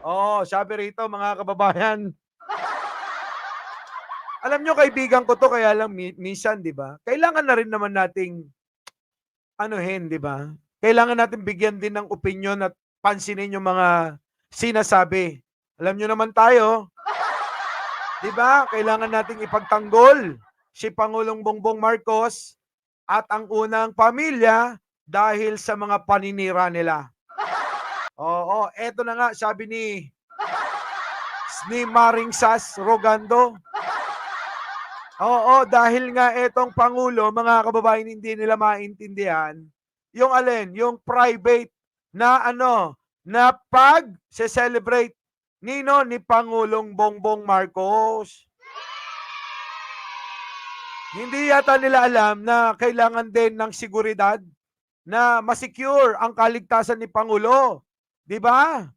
Oh, sabi rito mga kababayan, alam nyo kaibigan ko 'to kaya lang minsan 'di ba, kailangan na rin naman nating anuhin 'di ba? Kailangan natin bigyan din ng opinyon at pansinin yung mga sinasabi. Alam nyo naman tayo, 'di ba, kailangan nating ipagtanggol si Pangulong Bongbong Marcos at ang unang pamilya dahil sa mga paninira nila. Oo, eto na nga sabi ni Maring Sas Rogando. Oo, dahil nga etong pangulo, mga kababayan, hindi nila maintindihan yung alin, yung private na na pag-celebrate ni Pangulong Bongbong Marcos. Hindi yata nila alam na kailangan din ng seguridad na ma-secure ang kaligtasan ni Pangulo. 'Di ba?